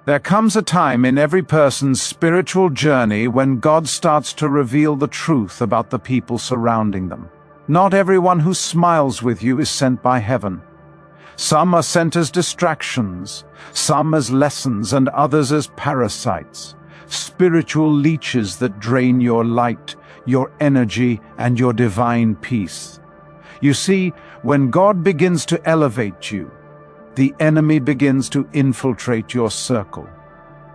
There comes a time in every person's spiritual journey when God starts to reveal the truth about the people surrounding them. Not everyone who smiles with you is sent by heaven. Some are sent as distractions, some as lessons, and others as parasites, spiritual leeches that drain your light, your energy, and your divine peace. You see, when God begins to elevate you, the enemy begins to infiltrate your circle.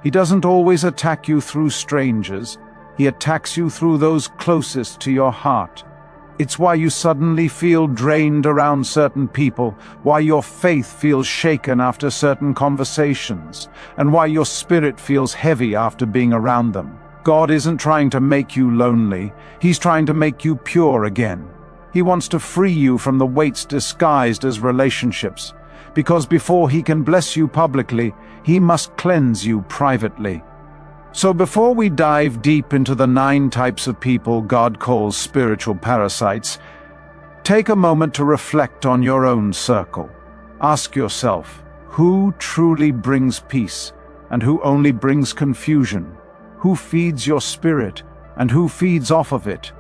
He doesn't always attack you through strangers. He attacks you through those closest to your heart. It's why you suddenly feel drained around certain people, why your faith feels shaken after certain conversations, and why your spirit feels heavy after being around them. God isn't trying to make you lonely. He's trying to make you pure again. He wants to free you from the weights disguised as relationships, because before He can bless you publicly, He must cleanse you privately. So before we dive deep into the 9 types of people God calls spiritual parasites, take a moment to reflect on your own circle. Ask yourself, who truly brings peace and who only brings confusion? Who feeds your spirit and who feeds off of it?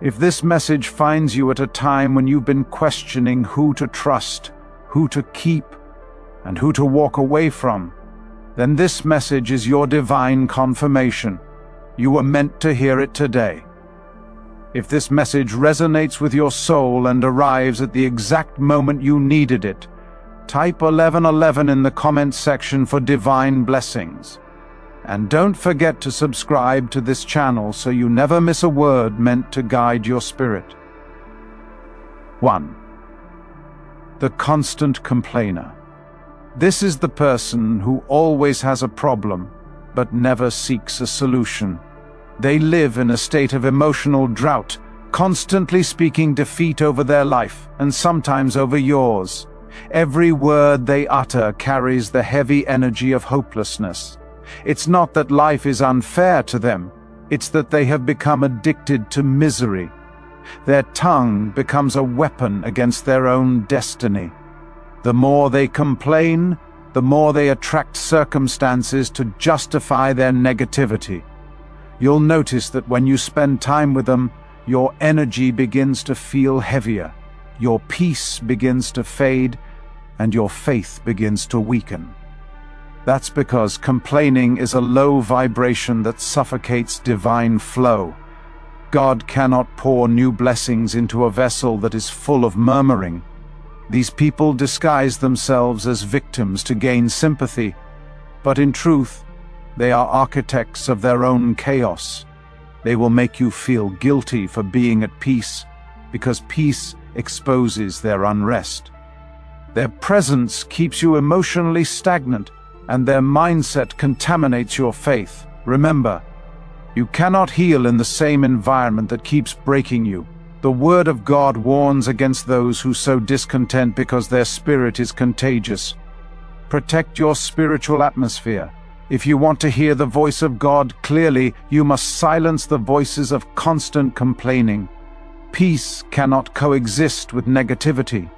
If this message finds you at a time when you've been questioning who to trust, who to keep, and who to walk away from, then this message is your divine confirmation. You were meant to hear it today. If this message resonates with your soul and arrives at the exact moment you needed it, type 1111 in the comments section for divine blessings. And don't forget to subscribe to this channel so you never miss a word meant to guide your spirit. 1. The constant complainer. This is the person who always has a problem, but never seeks a solution. They live in a state of emotional drought, constantly speaking defeat over their life, and sometimes over yours. Every word they utter carries the heavy energy of hopelessness. It's not that life is unfair to them, it's that they have become addicted to misery. Their tongue becomes a weapon against their own destiny. The more they complain, the more they attract circumstances to justify their negativity. You'll notice that when you spend time with them, your energy begins to feel heavier, your peace begins to fade, and your faith begins to weaken. That's because complaining is a low vibration that suffocates divine flow. God cannot pour new blessings into a vessel that is full of murmuring. These people disguise themselves as victims to gain sympathy, but in truth, they are architects of their own chaos. They will make you feel guilty for being at peace, because peace exposes their unrest. Their presence keeps you emotionally stagnant, and their mindset contaminates your faith. Remember, you cannot heal in the same environment that keeps breaking you. The Word of God warns against those who sow discontent because their spirit is contagious. Protect your spiritual atmosphere. If you want to hear the voice of God clearly, you must silence the voices of constant complaining. Peace cannot coexist with negativity.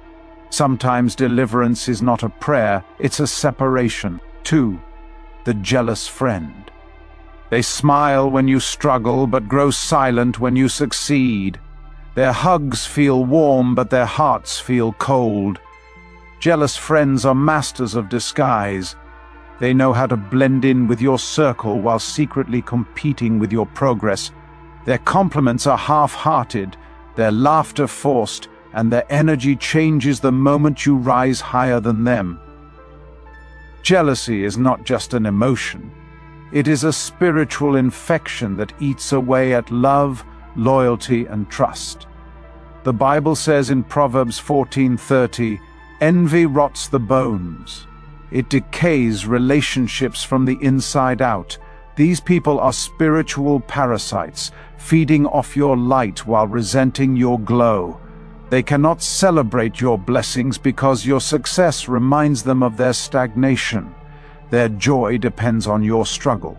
Sometimes deliverance is not a prayer, it's a separation. 2. The jealous friend. They smile when you struggle but grow silent when you succeed. Their hugs feel warm but their hearts feel cold. Jealous friends are masters of disguise. They know how to blend in with your circle while secretly competing with your progress. Their compliments are half-hearted, their laughter forced, and their energy changes the moment you rise higher than them. Jealousy is not just an emotion. It is a spiritual infection that eats away at love, loyalty, and trust. The Bible says in Proverbs 14:30, "Envy rots the bones." It decays relationships from the inside out. These people are spiritual parasites, feeding off your light while resenting your glow. They cannot celebrate your blessings because your success reminds them of their stagnation. Their joy depends on your struggle.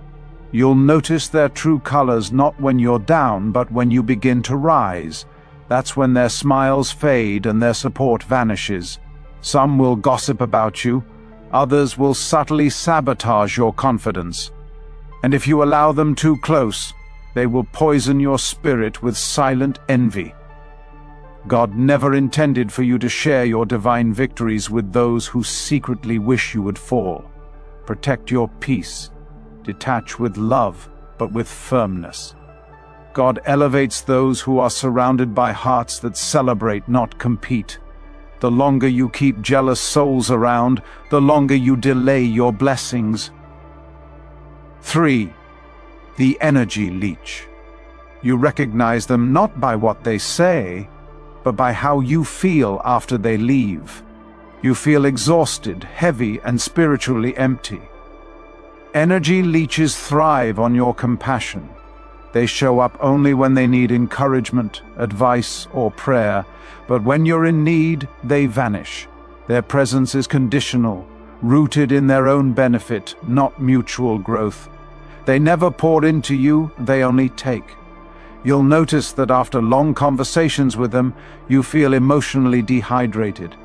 You'll notice their true colors not when you're down, but when you begin to rise. That's when their smiles fade and their support vanishes. Some will gossip about you, Others will subtly sabotage your confidence. And if you allow them too close, they will poison your spirit with silent envy. God never intended for you to share your divine victories with those who secretly wish you would fall. Protect your peace. Detach with love, but with firmness. God elevates those who are surrounded by hearts that celebrate, not compete. The longer you keep jealous souls around, the longer you delay your blessings. 3. The energy leech. You recognize them not by what they say, but by how you feel after they leave. You feel exhausted, heavy, and spiritually empty. Energy leeches thrive on your compassion. They show up only when they need encouragement, advice, or prayer, but when you're in need, they vanish. Their presence is conditional, rooted in their own benefit, not mutual growth. They never pour into you, they only take. You'll notice that after long conversations with them, you feel emotionally dehydrated.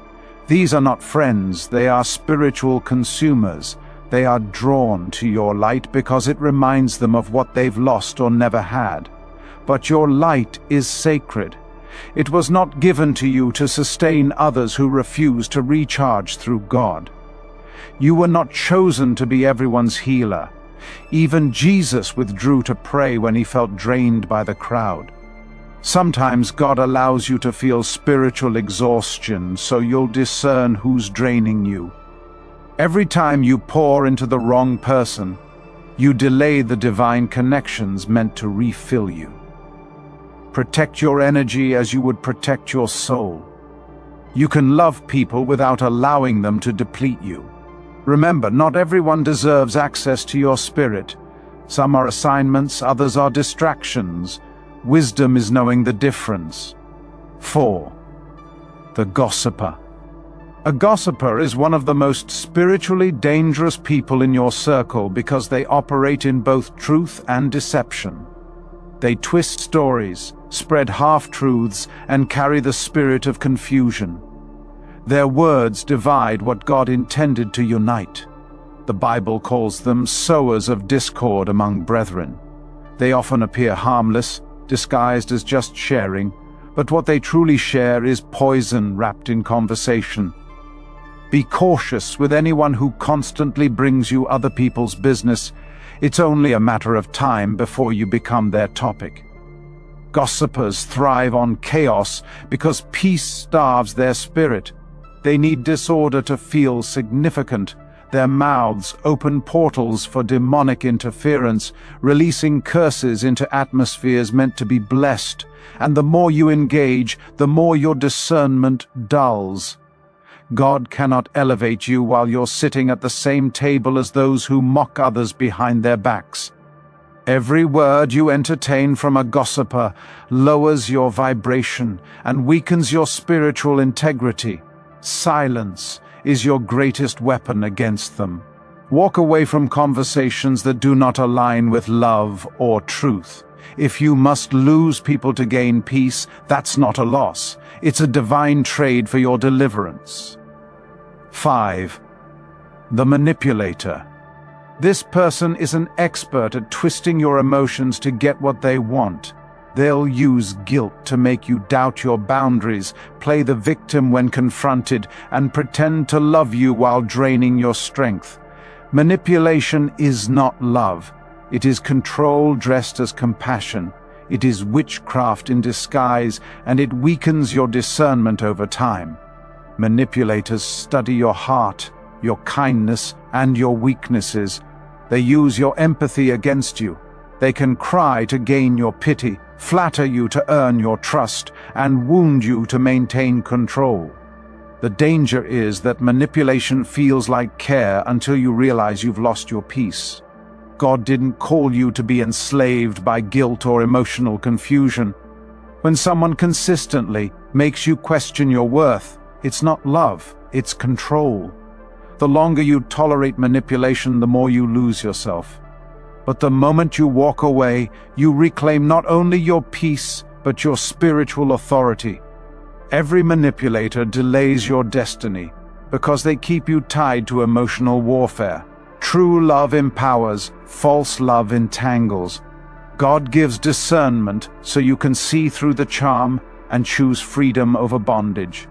These are not friends, they are spiritual consumers. They are drawn to your light because it reminds them of what they've lost or never had. But your light is sacred. It was not given to you to sustain others who refuse to recharge through God. You were not chosen to be everyone's healer. Even Jesus withdrew to pray when he felt drained by the crowd. Sometimes God allows you to feel spiritual exhaustion so you'll discern who's draining you. Every time you pour into the wrong person, you delay the divine connections meant to refill you. Protect your energy as you would protect your soul. You can love people without allowing them to deplete you. Remember, not everyone deserves access to your spirit. Some are assignments, others are distractions. Wisdom is knowing the difference. 4. The gossiper. A gossiper is one of the most spiritually dangerous people in your circle because they operate in both truth and deception. They twist stories, spread half-truths, and carry the spirit of confusion. Their words divide what God intended to unite. The Bible calls them sowers of discord among brethren. They often appear harmless, disguised as just sharing, but what they truly share is poison wrapped in conversation. Be cautious with anyone who constantly brings you other people's business. It's only a matter of time before you become their topic. Gossipers thrive on chaos because peace starves their spirit. They need disorder to feel significant. Their mouths open portals for demonic interference, releasing curses into atmospheres meant to be blessed. And the more you engage, the more your discernment dulls. God cannot elevate you while you're sitting at the same table as those who mock others behind their backs. Every word you entertain from a gossiper lowers your vibration and weakens your spiritual integrity. Silence is your greatest weapon against them. Walk away from conversations that do not align with love or truth. If you must lose people to gain peace, that's not a loss. It's a divine trade for your deliverance. 5. The manipulator. This person is an expert at twisting your emotions to get what they want. They'll use guilt to make you doubt your boundaries, play the victim when confronted, and pretend to love you while draining your strength. Manipulation is not love. It is control dressed as compassion. It is witchcraft in disguise, and it weakens your discernment over time. Manipulators study your heart, your kindness, and your weaknesses. They use your empathy against you. They can cry to gain your pity, flatter you to earn your trust, and wound you to maintain control. The danger is that manipulation feels like care until you realize you've lost your peace. God didn't call you to be enslaved by guilt or emotional confusion. When someone consistently makes you question your worth, it's not love, it's control. The longer you tolerate manipulation, the more you lose yourself. But the moment you walk away, you reclaim not only your peace, but your spiritual authority. Every manipulator delays your destiny. because they keep you tied to emotional warfare. True love empowers, false love entangles. God gives discernment so you can see through the charm and choose freedom over bondage.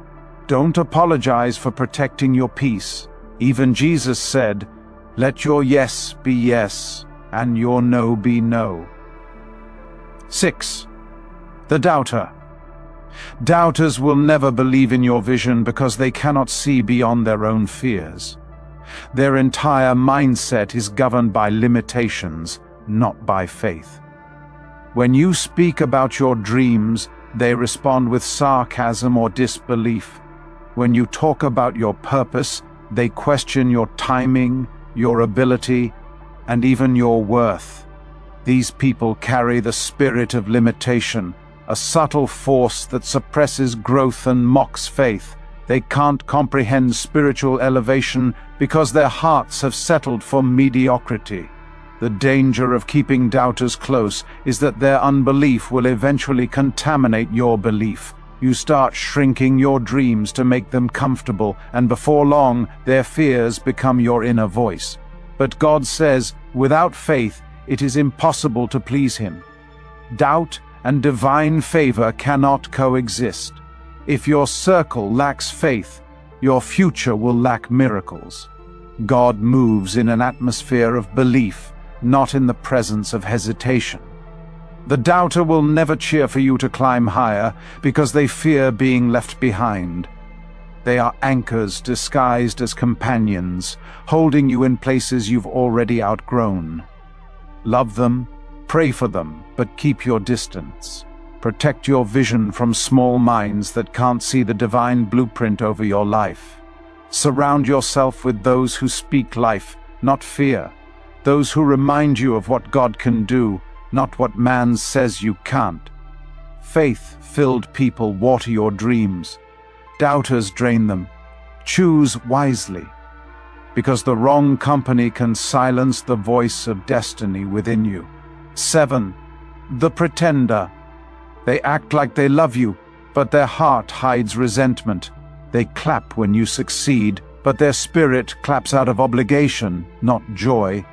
Don't apologize for protecting your peace. Even Jesus said, "Let your yes be yes, and your no be no." 6. The doubter. Doubters will never believe in your vision because they cannot see beyond their own fears. Their entire mindset is governed by limitations, not by faith. When you speak about your dreams, they respond with sarcasm or disbelief. When you talk about your purpose, they question your timing, your ability, and even your worth. These people carry the spirit of limitation, a subtle force that suppresses growth and mocks faith. They can't comprehend spiritual elevation because their hearts have settled for mediocrity. The danger of keeping doubters close is that their unbelief will eventually contaminate your belief. You start shrinking your dreams to make them comfortable, and before long, their fears become your inner voice. But God says, without faith, it is impossible to please Him. Doubt and divine favor cannot coexist. If your circle lacks faith, your future will lack miracles. God moves in an atmosphere of belief, not in the presence of hesitation. The doubter will never cheer for you to climb higher because they fear being left behind. They are anchors disguised as companions, holding you in places you've already outgrown. Love them, pray for them, but keep your distance. Protect your vision from small minds that can't see the divine blueprint over your life. Surround yourself with those who speak life, not fear. Those who remind you of what God can do, not what man says you can't. Faith-filled people water your dreams. Doubters drain them. Choose wisely, because the wrong company can silence the voice of destiny within you. 7. The pretender. They act like they love you, but their heart hides resentment. They clap when you succeed, but their spirit claps out of obligation, not joy.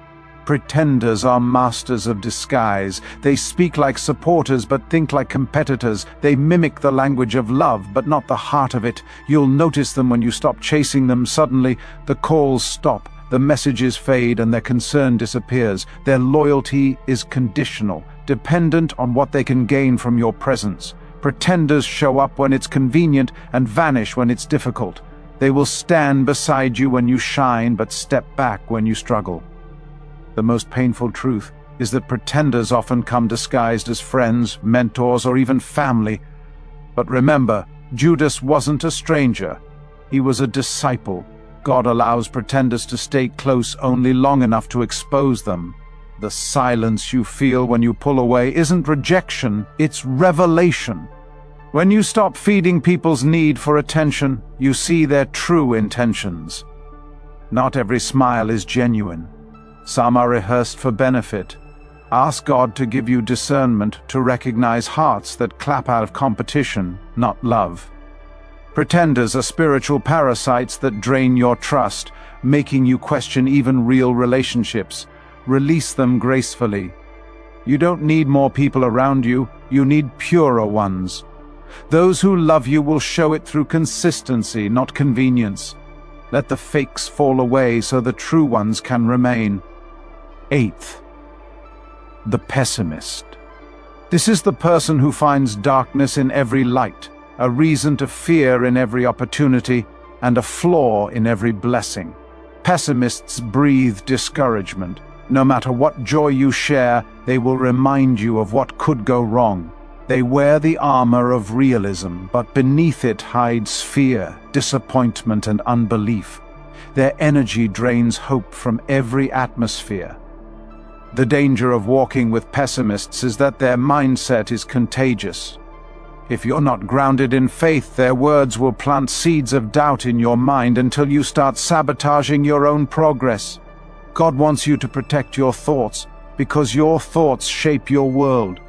Pretenders are masters of disguise. They speak like supporters but think like competitors. They mimic the language of love but not the heart of it. You'll notice them when you stop chasing them. Suddenly, the calls stop, the messages fade, and their concern disappears. Their loyalty is conditional, dependent on what they can gain from your presence. Pretenders show up when it's convenient and vanish when it's difficult. They will stand beside you when you shine but step back when you struggle. The most painful truth is that pretenders often come disguised as friends, mentors, or even family. But remember, Judas wasn't a stranger. He was a disciple. God allows pretenders to stay close only long enough to expose them. The silence you feel when you pull away isn't rejection, it's revelation. When you stop feeding people's need for attention, you see their true intentions. Not every smile is genuine. Some are rehearsed for benefit. Ask God to give you discernment to recognize hearts that clap out of competition, not love. Pretenders are spiritual parasites that drain your trust, making you question even real relationships. Release them gracefully. You don't need more people around you, you need purer ones. Those who love you will show it through consistency, not convenience. Let the fakes fall away so the true ones can remain. 8. The pessimist. This is the person who finds darkness in every light, a reason to fear in every opportunity, and a flaw in every blessing. Pessimists breathe discouragement. No matter what joy you share, they will remind you of what could go wrong. They wear the armor of realism, but beneath it hides fear, disappointment, and unbelief. Their energy drains hope from every atmosphere. The danger of walking with pessimists is that their mindset is contagious. If you're not grounded in faith, their words will plant seeds of doubt in your mind until you start sabotaging your own progress. God wants you to protect your thoughts, because your thoughts shape your world.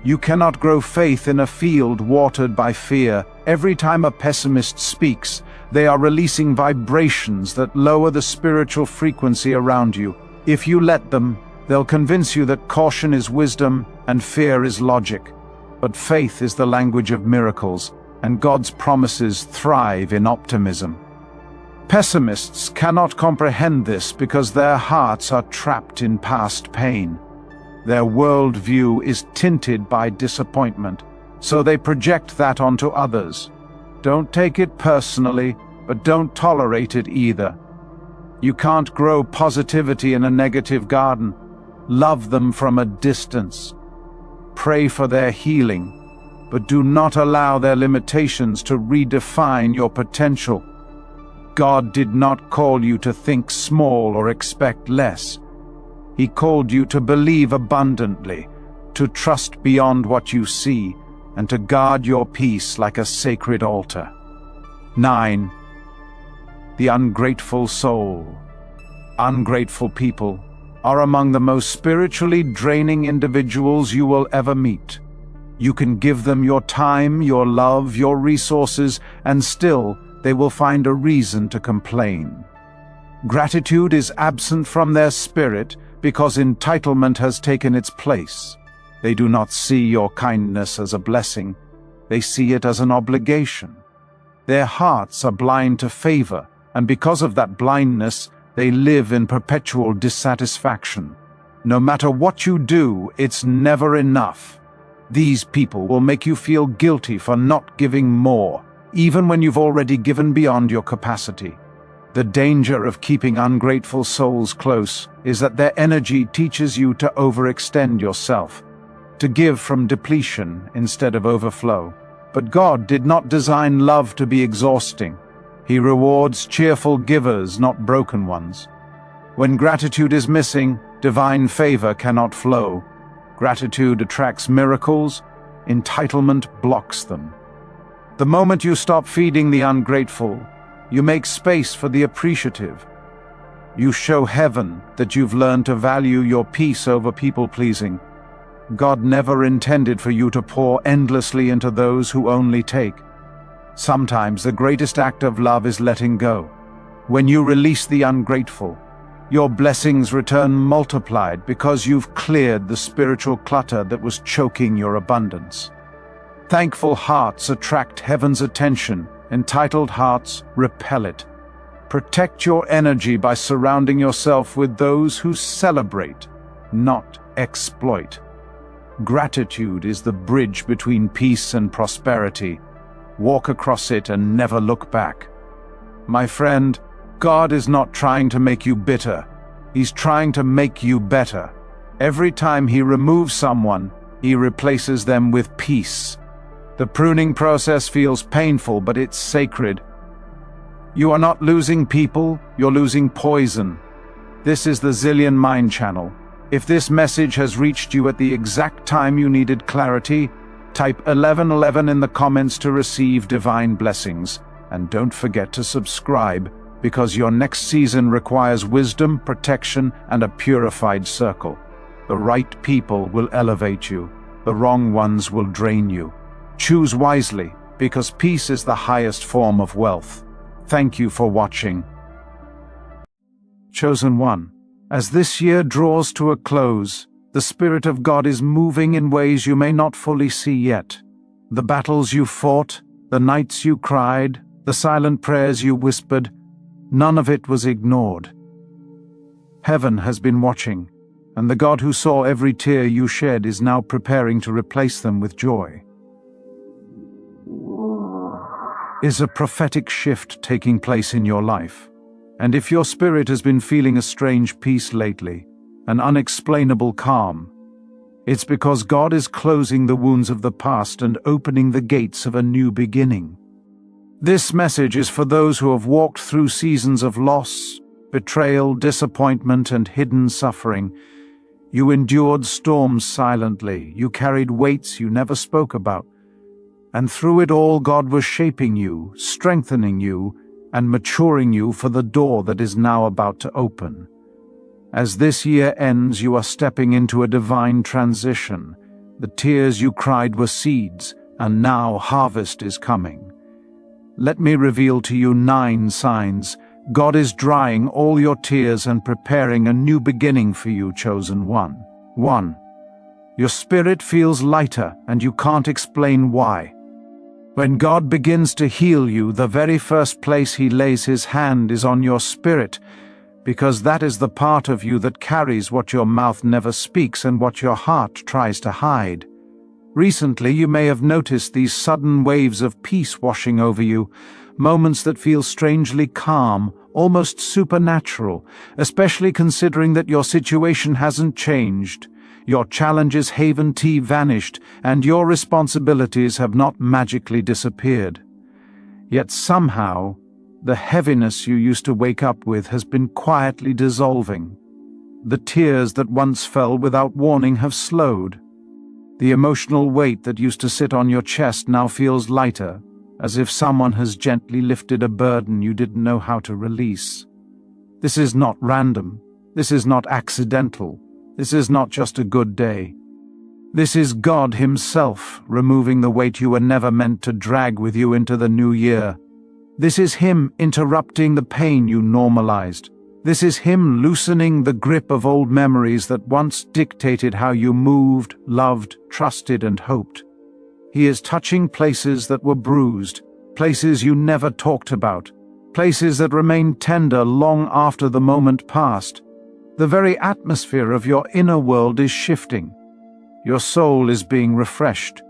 You cannot grow faith in a field watered by fear. Every time a pessimist speaks, They are releasing vibrations that lower the spiritual frequency around you. If you let them, they'll convince you that caution is wisdom and fear is logic. But faith is the language of miracles, and God's promises thrive in optimism. Pessimists cannot comprehend this because their hearts are trapped in past pain. Their worldview is tinted by disappointment, so they project that onto others. Don't take it personally, but don't tolerate it either. You can't grow positivity in a negative garden. Love them from a distance. Pray for their healing, but do not allow their limitations to redefine your potential. God did not call you to think small or expect less. He called you to believe abundantly, to trust beyond what you see, and to guard your peace like a sacred altar. 9. The ungrateful soul. Ungrateful people are among the most spiritually draining individuals you will ever meet. You can give them your time, your love, your resources, and still they will find a reason to complain. Gratitude is absent from their spirit because entitlement has taken its place. They do not see your kindness as a blessing. They see it as an obligation. Their hearts are blind to favor, and because of that blindness, they live in perpetual dissatisfaction. No matter what you do, it's never enough. These people will make you feel guilty for not giving more, even when you've already given beyond your capacity. The danger of keeping ungrateful souls close is that their energy teaches you to overextend yourself, to give from depletion instead of overflow. But God did not design love to be exhausting. He rewards cheerful givers, not broken ones. When gratitude is missing, divine favor cannot flow. Gratitude attracts miracles, entitlement blocks them. The moment you stop feeding the ungrateful, you make space for the appreciative. You show heaven that you've learned to value your peace over people-pleasing. God never intended for you to pour endlessly into those who only take. Sometimes the greatest act of love is letting go. When you release the ungrateful, your blessings return multiplied because you've cleared the spiritual clutter that was choking your abundance. Thankful hearts attract heaven's attention. Entitled hearts repel it. Protect your energy by surrounding yourself with those who celebrate, not exploit. Gratitude is the bridge between peace and prosperity. Walk across it and never look back. My friend, God is not trying to make you bitter. He's trying to make you better. Every time He removes someone, He replaces them with peace. The pruning process feels painful, but it's sacred. You are not losing people, you're losing poison. This is the Zillion Mind Channel. If this message has reached you at the exact time you needed clarity, type 1111 in the comments to receive divine blessings. And don't forget to subscribe, because your next season requires wisdom, protection, and a purified circle. The right people will elevate you. The wrong ones will drain you. Choose wisely, because peace is the highest form of wealth. Thank you for watching. Chosen One, as this year draws to a close, the Spirit of God is moving in ways you may not fully see yet. The battles you fought, the nights you cried, the silent prayers you whispered, none of it was ignored. Heaven has been watching, and the God who saw every tear you shed is now preparing to replace them with joy. Is a prophetic shift taking place in your life? And if your spirit has been feeling a strange peace lately, an unexplainable calm, it's because God is closing the wounds of the past and opening the gates of a new beginning. This message is for those who have walked through seasons of loss, betrayal, disappointment, and hidden suffering. You endured storms silently. You carried weights you never spoke about. And through it all, God was shaping you, strengthening you, and maturing you for the door that is now about to open. As this year ends, you are stepping into a divine transition. The tears you cried were seeds, and now harvest is coming. Let me reveal to you 9 signs. God is drying all your tears and preparing a new beginning for you, chosen one. 1. Your spirit feels lighter and you can't explain why. When God begins to heal you, the very first place He lays His hand is on your spirit, because that is the part of you that carries what your mouth never speaks and what your heart tries to hide. Recently, you may have noticed these sudden waves of peace washing over you, moments that feel strangely calm, almost supernatural, especially considering that your situation hasn't changed. Your challenges haven't vanished, and your responsibilities have not magically disappeared. Yet somehow, the heaviness you used to wake up with has been quietly dissolving. The tears that once fell without warning have slowed. The emotional weight that used to sit on your chest now feels lighter, as if someone has gently lifted a burden you didn't know how to release. This is not random. This is not accidental. This is not just a good day. This is God Himself removing the weight you were never meant to drag with you into the new year. This is Him interrupting the pain you normalized. This is Him loosening the grip of old memories that once dictated how you moved, loved, trusted, and hoped. He is touching places that were bruised, places you never talked about, places that remained tender long after the moment passed. The very atmosphere of your inner world is shifting. Your soul is being refreshed.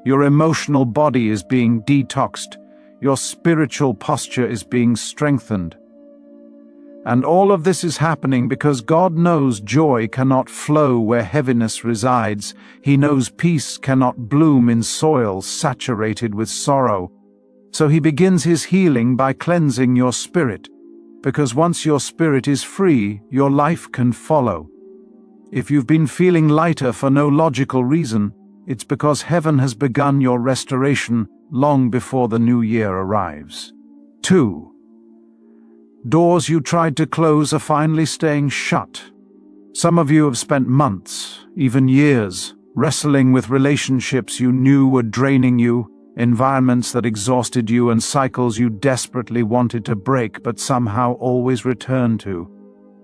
Your emotional body is being detoxed. Your spiritual posture is being strengthened. And all of this is happening because God knows joy cannot flow where heaviness resides. He knows peace cannot bloom in soil saturated with sorrow. So He begins His healing by cleansing your spirit, because once your spirit is free, your life can follow. If you've been feeling lighter for no logical reason, it's because heaven has begun your restoration long before the new year arrives. 2. Doors you tried to close are finally staying shut. Some of you have spent months, even years, wrestling with relationships you knew were draining you, environments that exhausted you, and cycles you desperately wanted to break but somehow always returned to.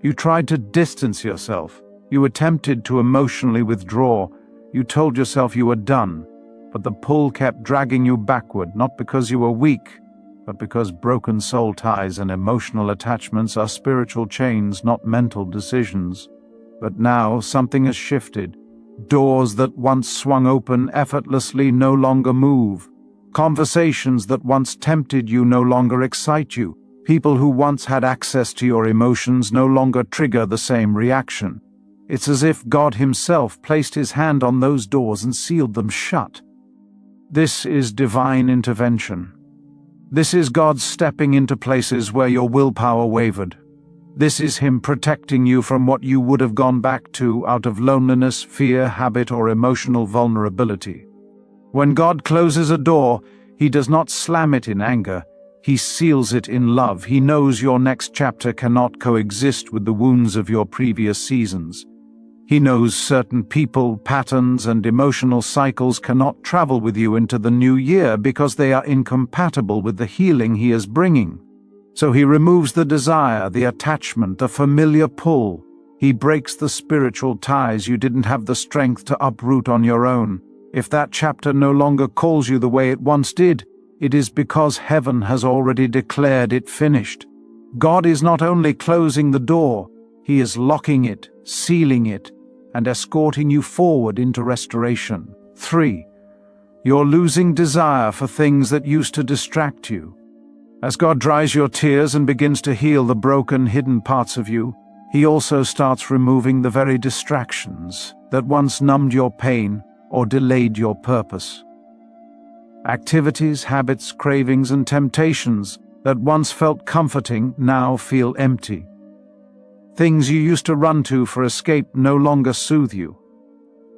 You tried to distance yourself. You attempted to emotionally withdraw. You told yourself you were done, but the pull kept dragging you backward, not because you were weak, but because broken soul ties and emotional attachments are spiritual chains, not mental decisions. But now something has shifted. Doors that once swung open effortlessly no longer move. Conversations that once tempted you no longer excite you. People who once had access to your emotions no longer trigger the same reaction. It's as if God Himself placed His hand on those doors and sealed them shut. This is divine intervention. This is God stepping into places where your willpower wavered. This is Him protecting you from what you would have gone back to out of loneliness, fear, habit, or emotional vulnerability. When God closes a door, He does not slam it in anger. He seals it in love. He knows your next chapter cannot coexist with the wounds of your previous seasons. He knows certain people, patterns, and emotional cycles cannot travel with you into the new year because they are incompatible with the healing He is bringing. So He removes the desire, the attachment, the familiar pull. He breaks the spiritual ties you didn't have the strength to uproot on your own. If that chapter no longer calls you the way it once did, it is because heaven has already declared it finished. God is not only closing the door, He is locking it, sealing it, and escorting you forward into restoration. 3. You're losing desire for things that used to distract you. As God dries your tears and begins to heal the broken, hidden parts of you, He also starts removing the very distractions that once numbed your pain or delayed your purpose. Activities, habits, cravings, and temptations that once felt comforting now feel empty. Things you used to run to for escape no longer soothe you.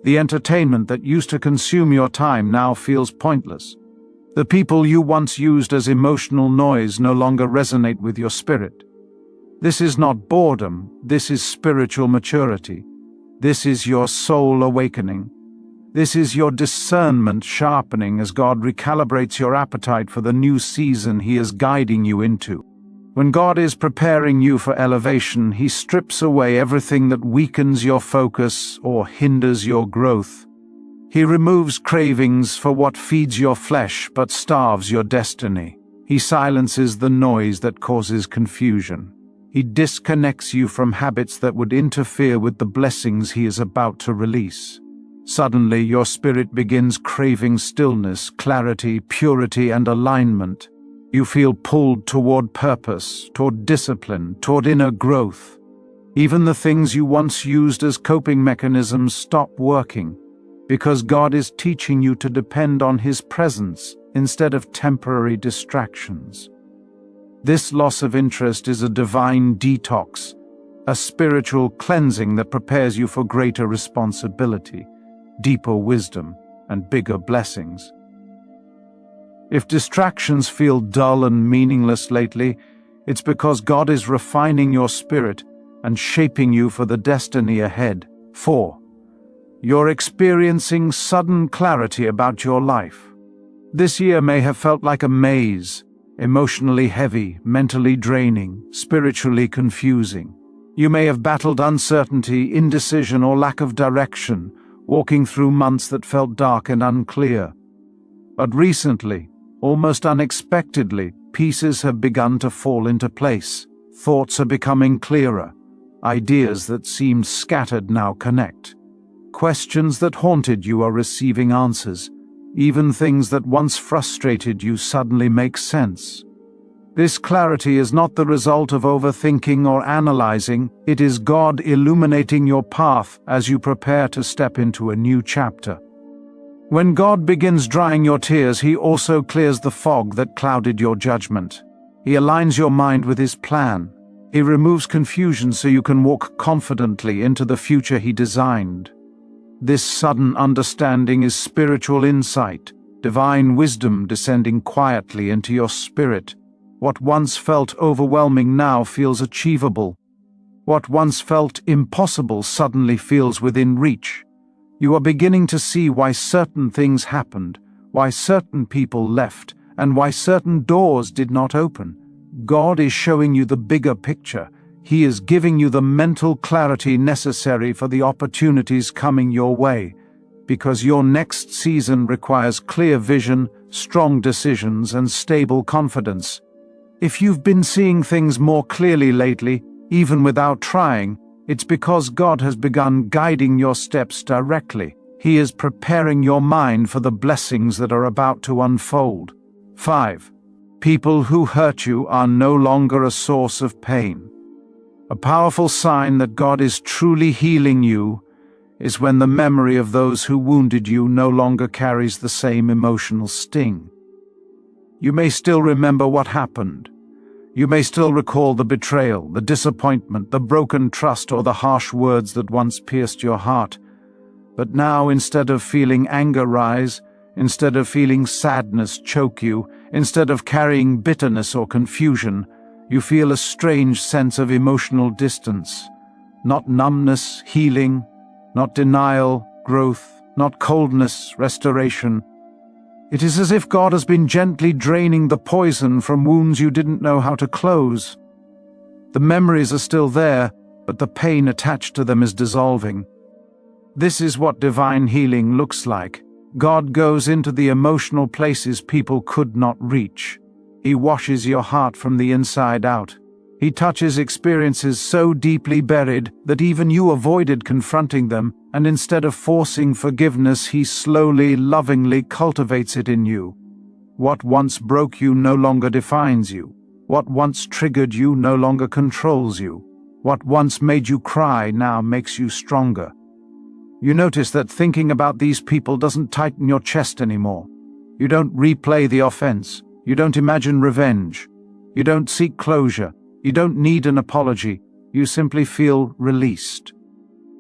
The entertainment that used to consume your time now feels pointless. The people you once used as emotional noise no longer resonate with your spirit. This is not boredom, this is spiritual maturity. This is your soul awakening. This is your discernment sharpening as God recalibrates your appetite for the new season He is guiding you into. When God is preparing you for elevation, He strips away everything that weakens your focus or hinders your growth. He removes cravings for what feeds your flesh but starves your destiny. He silences the noise that causes confusion. He disconnects you from habits that would interfere with the blessings He is about to release. Suddenly, your spirit begins craving stillness, clarity, purity, and alignment. You feel pulled toward purpose, toward discipline, toward inner growth. Even the things you once used as coping mechanisms stop working, because God is teaching you to depend on His presence instead of temporary distractions. This loss of interest is a divine detox, a spiritual cleansing that prepares you for greater responsibility, deeper wisdom, and bigger blessings. If distractions feel dull and meaningless lately, it's because God is refining your spirit and shaping you for the destiny ahead. 4. You're experiencing sudden clarity about your life. This year may have felt like a maze, emotionally heavy, mentally draining, spiritually confusing. You may have battled uncertainty, indecision, or lack of direction, walking through months that felt dark and unclear. But recently, almost unexpectedly, pieces have begun to fall into place. Thoughts are becoming clearer. Ideas that seemed scattered now connect. Questions that haunted you are receiving answers. Even things that once frustrated you suddenly make sense. This clarity is not the result of overthinking or analyzing. It is God illuminating your path as you prepare to step into a new chapter. When God begins drying your tears, He also clears the fog that clouded your judgment. He aligns your mind with His plan. He removes confusion so you can walk confidently into the future He designed. This sudden understanding is spiritual insight, divine wisdom descending quietly into your spirit. What once felt overwhelming now feels achievable. What once felt impossible suddenly feels within reach. You are beginning to see why certain things happened, why certain people left, and why certain doors did not open. God is showing you the bigger picture. He is giving you the mental clarity necessary for the opportunities coming your way, because your next season requires clear vision, strong decisions, and stable confidence. If you've been seeing things more clearly lately, even without trying, it's because God has begun guiding your steps directly. He is preparing your mind for the blessings that are about to unfold. 5. People who hurt you are no longer a source of pain. A powerful sign that God is truly healing you is when the memory of those who wounded you no longer carries the same emotional sting. You may still remember what happened. You may still recall the betrayal, the disappointment, the broken trust, or the harsh words that once pierced your heart. But now, instead of feeling anger rise, instead of feeling sadness choke you, instead of carrying bitterness or confusion, you feel a strange sense of emotional distance. Not numbness, healing, not denial, growth, not coldness, restoration. It is as if God has been gently draining the poison from wounds you didn't know how to close. The memories are still there, but the pain attached to them is dissolving. This is what divine healing looks like. God goes into the emotional places people could not reach. He washes your heart from the inside out. He touches experiences so deeply buried that even you avoided confronting them, and instead of forcing forgiveness, He slowly, lovingly cultivates it in you. What once broke you no longer defines you. What once triggered you no longer controls you. What once made you cry now makes you stronger. You notice that thinking about these people doesn't tighten your chest anymore. You don't replay the offense. You don't imagine revenge. You don't seek closure. You don't need an apology. You simply feel released.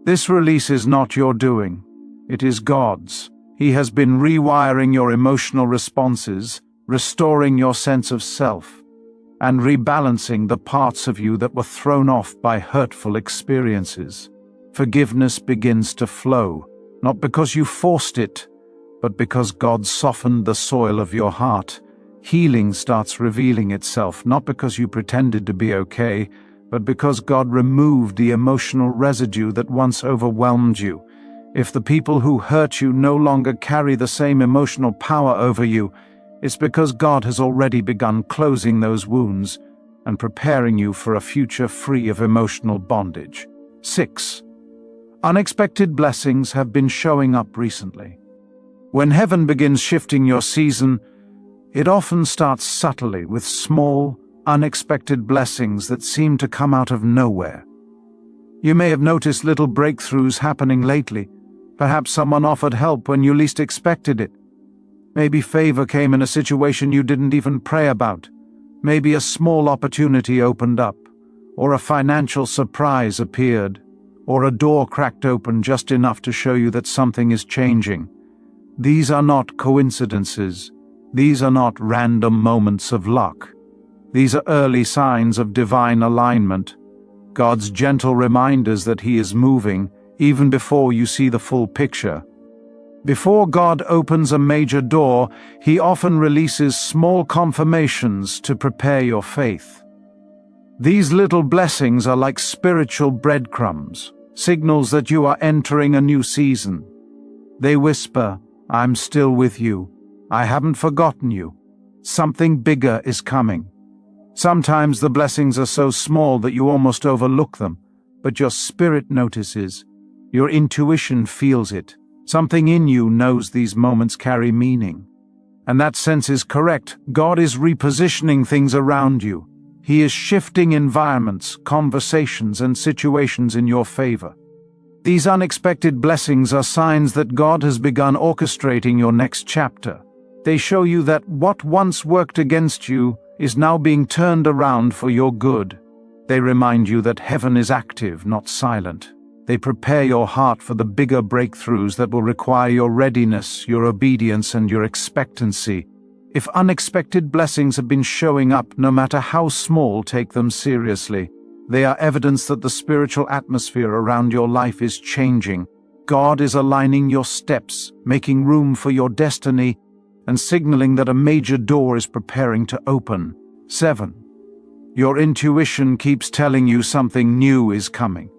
This release is not your doing. It is God's. He has been rewiring your emotional responses, restoring your sense of self, and rebalancing the parts of you that were thrown off by hurtful experiences. Forgiveness begins to flow. not because you forced it, but because God softened the soil of your heart. Healing starts revealing itself, not because you pretended to be okay, but because God removed the emotional residue that once overwhelmed you. If the people who hurt you no longer carry the same emotional power over you, it's because God has already begun closing those wounds and preparing you for a future free of emotional bondage. 6. Unexpected blessings have been showing up recently. When heaven begins shifting your season, it often starts subtly with small, unexpected blessings that seem to come out of nowhere. You may have noticed little breakthroughs happening lately. Perhaps someone offered help when you least expected it. Maybe favor came in a situation you didn't even pray about. Maybe a small opportunity opened up, or a financial surprise appeared, or a door cracked open just enough to show you that something is changing. These are not coincidences. These are not random moments of luck. These are early signs of divine alignment, God's gentle reminders that He is moving, even before you see the full picture. Before God opens a major door, He often releases small confirmations to prepare your faith. These little blessings are like spiritual breadcrumbs, signals that you are entering a new season. They whisper, "I'm still with you. I haven't forgotten you. Something bigger is coming." Sometimes the blessings are so small that you almost overlook them, but your spirit notices. Your intuition feels it. Something in you knows these moments carry meaning. And that sense is correct. God is repositioning things around you. He is shifting environments, conversations, and situations in your favor. These unexpected blessings are signs that God has begun orchestrating your next chapter. They show you that what once worked against you is now being turned around for your good. They remind you that heaven is active, not silent. They prepare your heart for the bigger breakthroughs that will require your readiness, your obedience, and your expectancy. If unexpected blessings have been showing up, no matter how small, take them seriously. They are evidence that the spiritual atmosphere around your life is changing. God is aligning your steps, making room for your destiny, and signaling that a major door is preparing to open. 7. Your intuition keeps telling you something new is coming.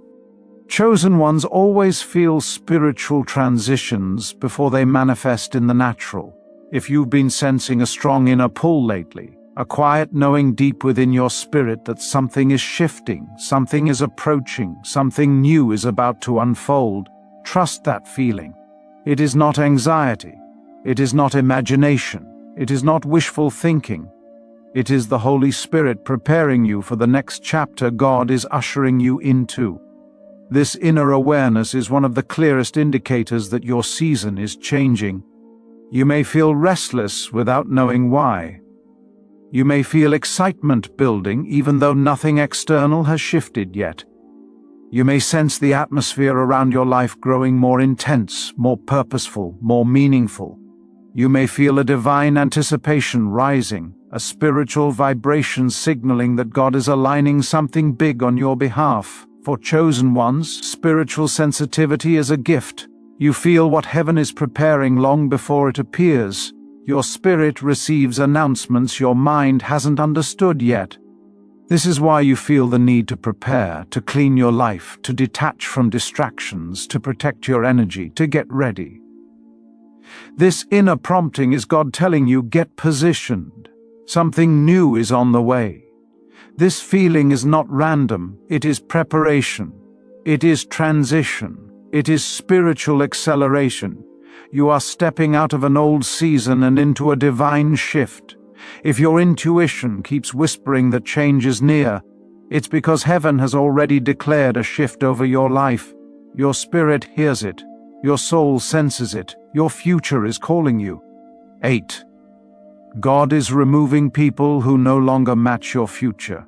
Chosen ones always feel spiritual transitions before they manifest in the natural. If you've been sensing a strong inner pull lately, a quiet knowing deep within your spirit that something is shifting, something is approaching, something new is about to unfold, trust that feeling. It is not anxiety. It is not imagination. It is not wishful thinking. It is the Holy Spirit preparing you for the next chapter God is ushering you into. This inner awareness is one of the clearest indicators that your season is changing. You may feel restless without knowing why. You may feel excitement building even though nothing external has shifted yet. You may sense the atmosphere around your life growing more intense, more purposeful, more meaningful. You may feel a divine anticipation rising, a spiritual vibration signaling that God is aligning something big on your behalf. For chosen ones, spiritual sensitivity is a gift. You feel what heaven is preparing long before it appears. Your spirit receives announcements your mind hasn't understood yet. This is why you feel the need to prepare, to clean your life, to detach from distractions, to protect your energy, to get ready. This inner prompting is God telling you, get positioned. Something new is on the way. This feeling is not random, it is preparation. It is transition. It is spiritual acceleration. You are stepping out of an old season and into a divine shift. If your intuition keeps whispering that change is near, it's because heaven has already declared a shift over your life. Your spirit hears it. Your soul senses it. Your future is calling you. 8. God is removing people who no longer match your future.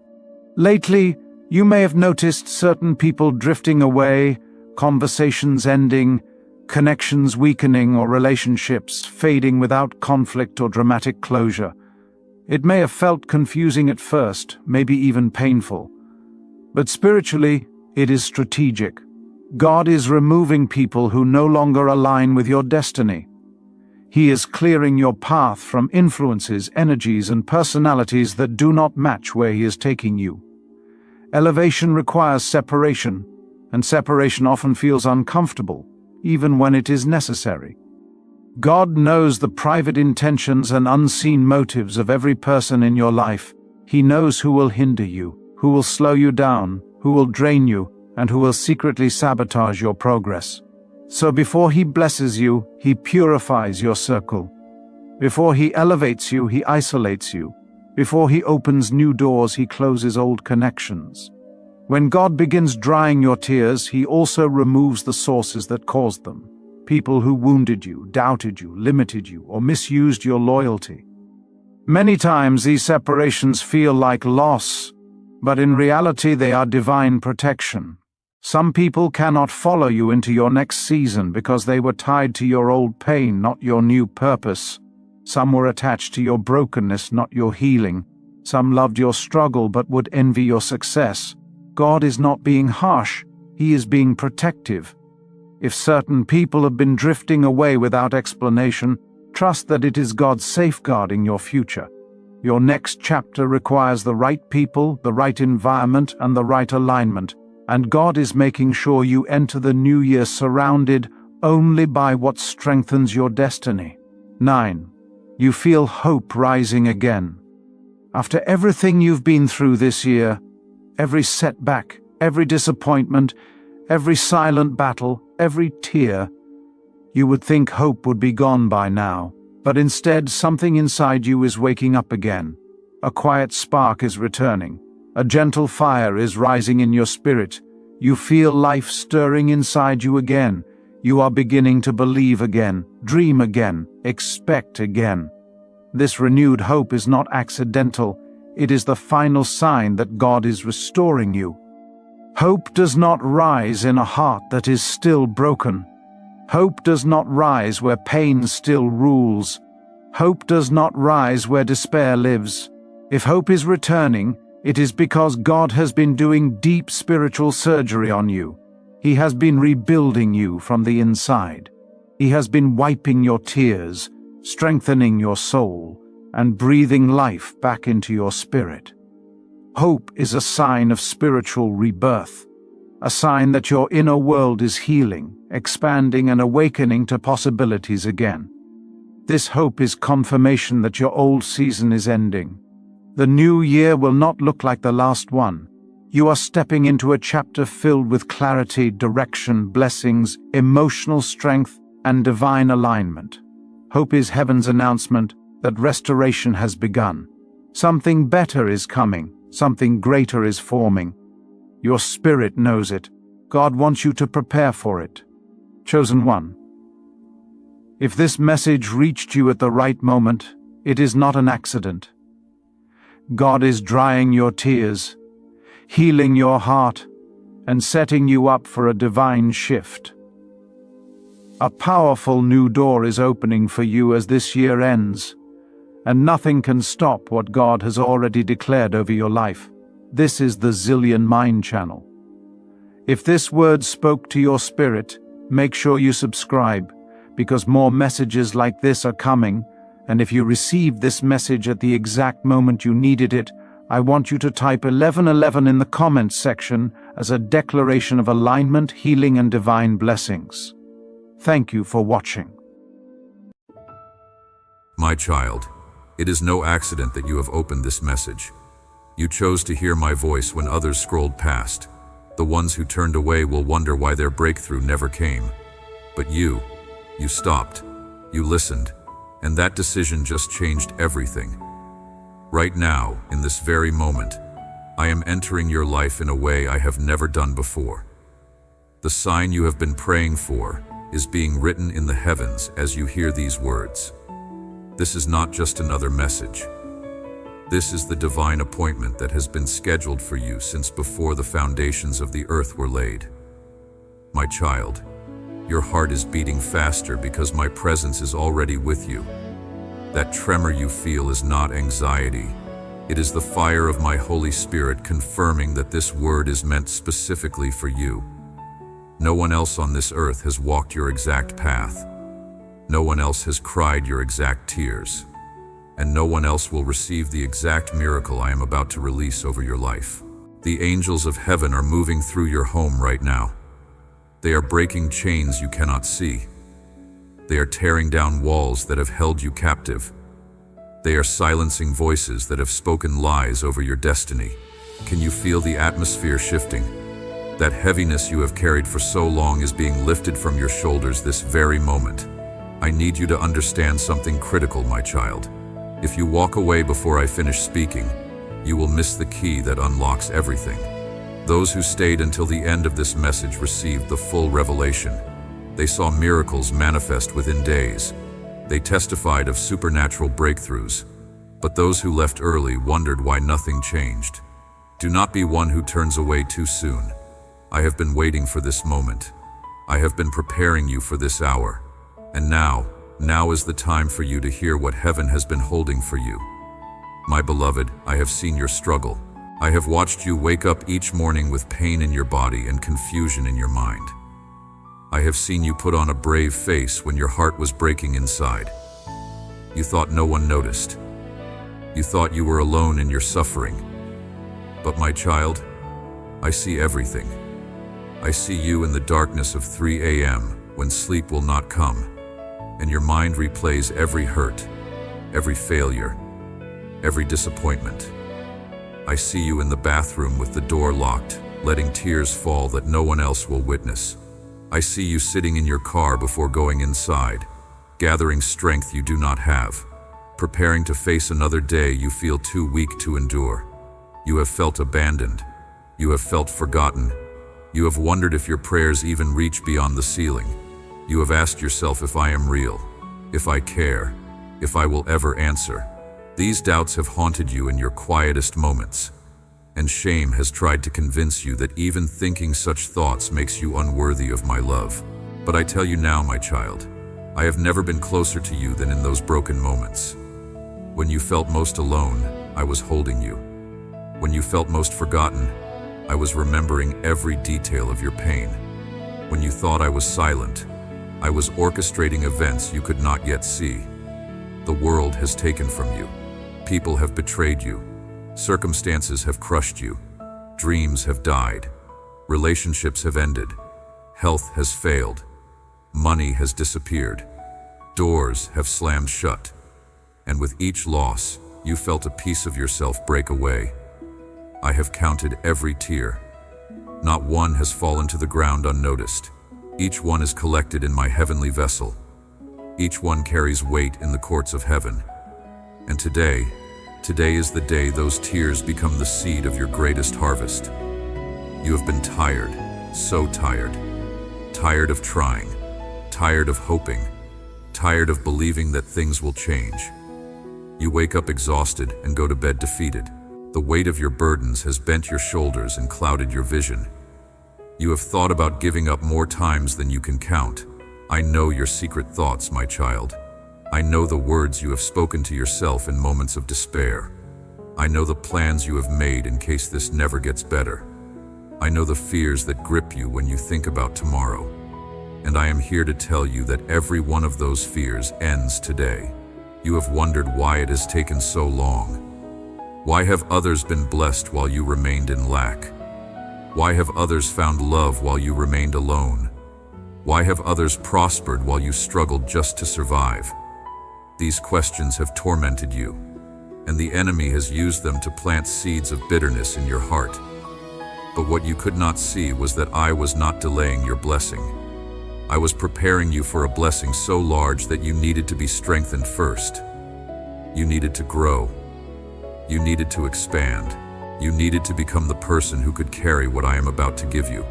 Lately, you may have noticed certain people drifting away, conversations ending, connections weakening, or relationships fading without conflict or dramatic closure. It may have felt confusing at first, maybe even painful. But spiritually, it is strategic. God is removing people who no longer align with your destiny. He is clearing your path from influences, energies, and personalities that do not match where He is taking you. Elevation requires separation, and separation often feels uncomfortable, even when it is necessary. God knows the private intentions and unseen motives of every person in your life. He knows who will hinder you, who will slow you down, who will drain you, and who will secretly sabotage your progress. So before He blesses you, He purifies your circle. Before He elevates you, He isolates you. Before He opens new doors, He closes old connections. When God begins drying your tears, He also removes the sources that caused them. People who wounded you, doubted you, limited you, or misused your loyalty. Many times these separations feel like loss, but in reality they are divine protection. Some people cannot follow you into your next season because they were tied to your old pain, not your new purpose. Some were attached to your brokenness, not your healing. Some loved your struggle but would envy your success. God is not being harsh, He is being protective. If certain people have been drifting away without explanation, trust that it is God safeguarding your future. Your next chapter requires the right people, the right environment, and the right alignment. And God is making sure you enter the new year surrounded only by what strengthens your destiny. 9. You feel hope rising again. After everything you've been through this year, every setback, every disappointment, every silent battle, every tear, you would think hope would be gone by now. But instead, something inside you is waking up again. A quiet spark is returning. A gentle fire is rising in your spirit. You feel life stirring inside you again. You are beginning to believe again, dream again, expect again. This renewed hope is not accidental. It is the final sign that God is restoring you. Hope does not rise in a heart that is still broken. Hope does not rise where pain still rules. Hope does not rise where despair lives. If hope is returning, it is because God has been doing deep spiritual surgery on you. He has been rebuilding you from the inside. He has been wiping your tears, strengthening your soul, and breathing life back into your spirit. Hope is a sign of spiritual rebirth, a sign that your inner world is healing, expanding, and awakening to possibilities again. This hope is confirmation that your old season is ending. The new year will not look like the last one. You are stepping into a chapter filled with clarity, direction, blessings, emotional strength, and divine alignment. Hope is heaven's announcement that restoration has begun. Something better is coming. Something greater is forming. Your spirit knows it. God wants you to prepare for it. Chosen one. If this message reached you at the right moment, it is not an accident. God is drying your tears, healing your heart, and setting you up for a divine shift. A powerful new door is opening for you as this year ends, and nothing can stop what God has already declared over your life. This is the Zillion Mind Channel. If this word spoke to your spirit, make sure you subscribe, because more messages like this are coming. And if you received this message at the exact moment you needed it, I want you to type 1111 in the comments section as a declaration of alignment, healing, and divine blessings. Thank you for watching. My child, it is no accident that you have opened this message. You chose to hear my voice when others scrolled past. The ones who turned away will wonder why their breakthrough never came. But you stopped, you listened, and that decision just changed everything. Right now, in this very moment, I am entering your life in a way I have never done before. The sign you have been praying for is being written in the heavens as you hear these words. This is not just another message. This is the divine appointment that has been scheduled for you since before the foundations of the earth were laid. My child, your heart is beating faster because my presence is already with you. That tremor you feel is not anxiety. It is the fire of my Holy Spirit confirming that this word is meant specifically for you. No one else on this earth has walked your exact path. No one else has cried your exact tears. And no one else will receive the exact miracle I am about to release over your life. The angels of heaven are moving through your home right now. They are breaking chains you cannot see. They are tearing down walls that have held you captive. They are silencing voices that have spoken lies over your destiny. Can you feel the atmosphere shifting? That heaviness you have carried for so long is being lifted from your shoulders this very moment. I need you to understand something critical, my child. If you walk away before I finish speaking, you will miss the key that unlocks everything. Those who stayed until the end of this message received the full revelation. They saw miracles manifest within days. They testified of supernatural breakthroughs. But those who left early wondered why nothing changed. Do not be one who turns away too soon. I have been waiting for this moment. I have been preparing you for this hour. And now is the time for you to hear what heaven has been holding for you. My beloved, I have seen your struggle. I have watched you wake up each morning with pain in your body and confusion in your mind. I have seen you put on a brave face when your heart was breaking inside. You thought no one noticed. You thought you were alone in your suffering. But my child, I see everything. I see you in the darkness of 3 a.m. when sleep will not come, and your mind replays every hurt, every failure, every disappointment. I see you in the bathroom with the door locked, letting tears fall that no one else will witness. I see you sitting in your car before going inside, gathering strength you do not have, preparing to face another day you feel too weak to endure. You have felt abandoned. You have felt forgotten. You have wondered if your prayers even reach beyond the ceiling. You have asked yourself if I am real, if I care, if I will ever answer. These doubts have haunted you in your quietest moments, and shame has tried to convince you that even thinking such thoughts makes you unworthy of my love. But I tell you now, my child, I have never been closer to you than in those broken moments. When you felt most alone, I was holding you. When you felt most forgotten, I was remembering every detail of your pain. When you thought I was silent, I was orchestrating events you could not yet see. The world has taken from you. People have betrayed you. Circumstances have crushed you. Dreams have died. Relationships have ended. Health has failed. Money has disappeared. Doors have slammed shut. And with each loss, you felt a piece of yourself break away. I have counted every tear. Not one has fallen to the ground unnoticed. Each one is collected in my heavenly vessel. Each one carries weight in the courts of heaven. And today is the day those tears become the seed of your greatest harvest. You have been tired, so tired. Tired of trying, tired of hoping, tired of believing that things will change. You wake up exhausted and go to bed defeated. The weight of your burdens has bent your shoulders and clouded your vision. You have thought about giving up more times than you can count. I know your secret thoughts, my child. I know the words you have spoken to yourself in moments of despair. I know the plans you have made in case this never gets better. I know the fears that grip you when you think about tomorrow. And I am here to tell you that every one of those fears ends today. You have wondered why it has taken so long. Why have others been blessed while you remained in lack? Why have others found love while you remained alone? Why have others prospered while you struggled just to survive? These questions have tormented you, and the enemy has used them to plant seeds of bitterness in your heart. But what you could not see was that I was not delaying your blessing. I was preparing you for a blessing so large that you needed to be strengthened first. You needed to grow. You needed to expand. You needed to become the person who could carry what I am about to give you.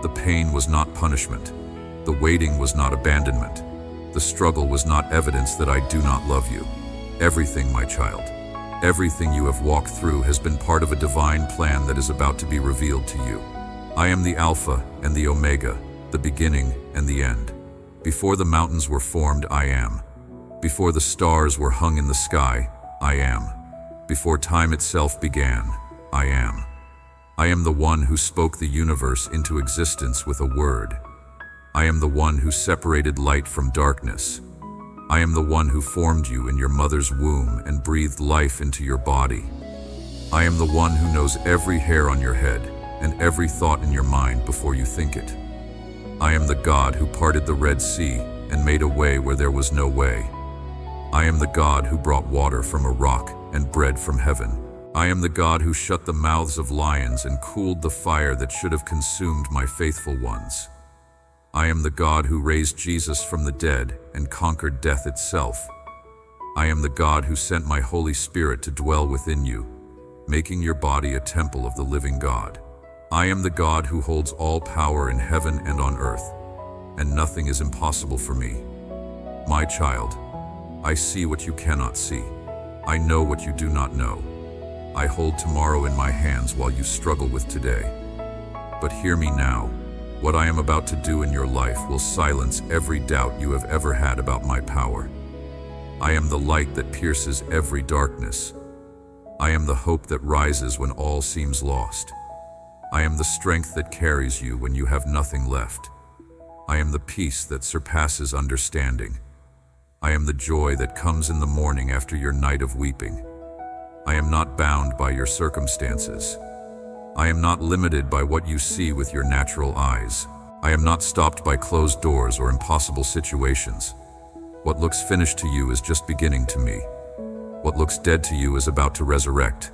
The pain was not punishment. The waiting was not abandonment. The struggle was not evidence that I do not love you. Everything, my child, everything you have walked through has been part of a divine plan that is about to be revealed to you. I am the Alpha and the Omega, the beginning and the end. Before the mountains were formed, I am. Before the stars were hung in the sky, I am. Before time itself began, I am. I am the one who spoke the universe into existence with a word. I am the one who separated light from darkness. I am the one who formed you in your mother's womb and breathed life into your body. I am the one who knows every hair on your head and every thought in your mind before you think it. I am the God who parted the Red Sea and made a way where there was no way. I am the God who brought water from a rock and bread from heaven. I am the God who shut the mouths of lions and cooled the fire that should have consumed my faithful ones. I am the God who raised Jesus from the dead and conquered death itself. I am the God who sent my Holy Spirit to dwell within you, making your body a temple of the living God. I am the God who holds all power in heaven and on earth, and nothing is impossible for me. My child, I see what you cannot see. I know what you do not know. I hold tomorrow in my hands while you struggle with today. But hear me now. What I am about to do in your life will silence every doubt you have ever had about my power. I am the light that pierces every darkness. I am the hope that rises when all seems lost. I am the strength that carries you when you have nothing left. I am the peace that surpasses understanding. I am the joy that comes in the morning after your night of weeping. I am not bound by your circumstances. I am not limited by what you see with your natural eyes. I am not stopped by closed doors or impossible situations. What looks finished to you is just beginning to me. What looks dead to you is about to resurrect.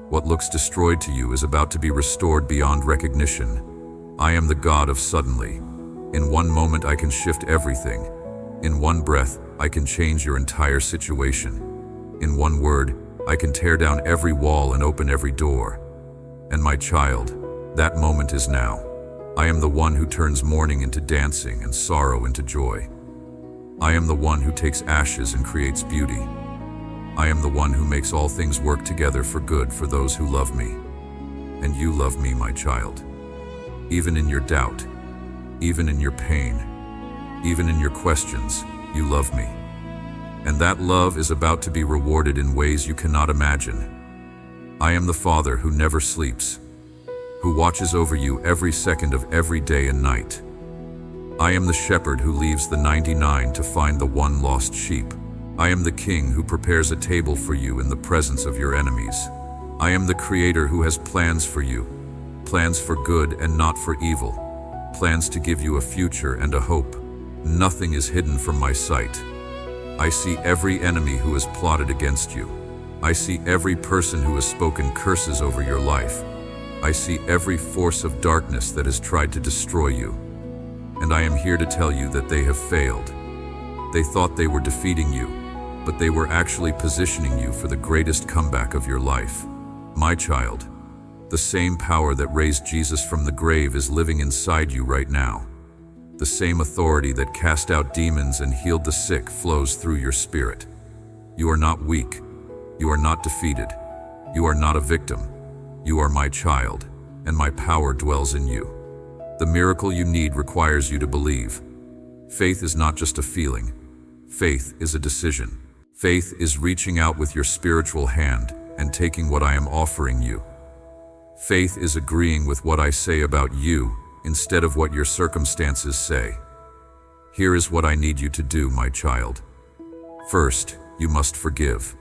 What looks destroyed to you is about to be restored beyond recognition. I am the God of suddenly. In one moment I can shift everything. In one breath, I can change your entire situation. In one word, I can tear down every wall and open every door. And my child, that moment is now. I am the one who turns mourning into dancing and sorrow into joy. I am the one who takes ashes and creates beauty. I am the one who makes all things work together for good for those who love me. And you love me, my child. Even in your doubt, even in your pain, even in your questions, you love me. And that love is about to be rewarded in ways you cannot imagine. I am the Father who never sleeps, who watches over you every second of every day and night. I am the shepherd who leaves the 99 to find the one lost sheep. I am the King who prepares a table for you in the presence of your enemies. I am the Creator who has plans for you, plans for good and not for evil, plans to give you a future and a hope. Nothing is hidden from my sight. I see every enemy who has plotted against you. I see every person who has spoken curses over your life. I see every force of darkness that has tried to destroy you. And I am here to tell you that they have failed. They thought they were defeating you, but they were actually positioning you for the greatest comeback of your life. My child, the same power that raised Jesus from the grave is living inside you right now. The same authority that cast out demons and healed the sick flows through your spirit. You are not weak. You are not defeated. You are not a victim. You are my child, and my power dwells in you. The miracle you need requires you to believe. Faith is not just a feeling. Faith is a decision. Faith is reaching out with your spiritual hand and taking what I am offering you. Faith is agreeing with what I say about you instead of what your circumstances say. Here is what I need you to do, my child. First, you must forgive.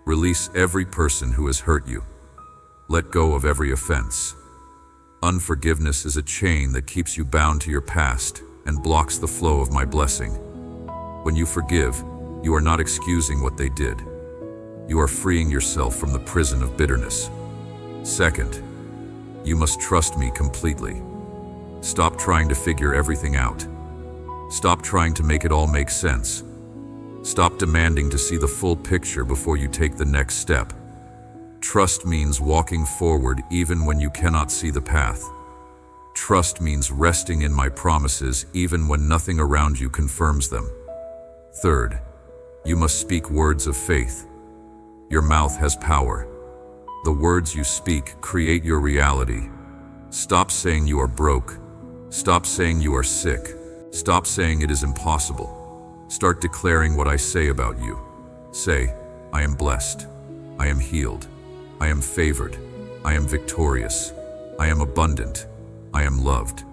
Release every person who has hurt you. Let go of every offense. Unforgiveness is a chain that keeps you bound to your past and blocks the flow of my blessing. When you forgive, you are not excusing what they did. You are freeing yourself from the prison of bitterness. Second, you must trust me completely. Stop trying to figure everything out. Stop trying to make it all make sense. Stop demanding to see the full picture before you take the next step. Trust means walking forward even when you cannot see the path. Trust means resting in my promises even when nothing around you confirms them. Third, you must speak words of faith. Your mouth has power. The words you speak create your reality. Stop saying you are broke. Stop saying you are sick. Stop saying it is impossible. Start declaring what I say about you. Say, I am blessed. I am healed. I am favored. I am victorious. I am abundant. I am loved.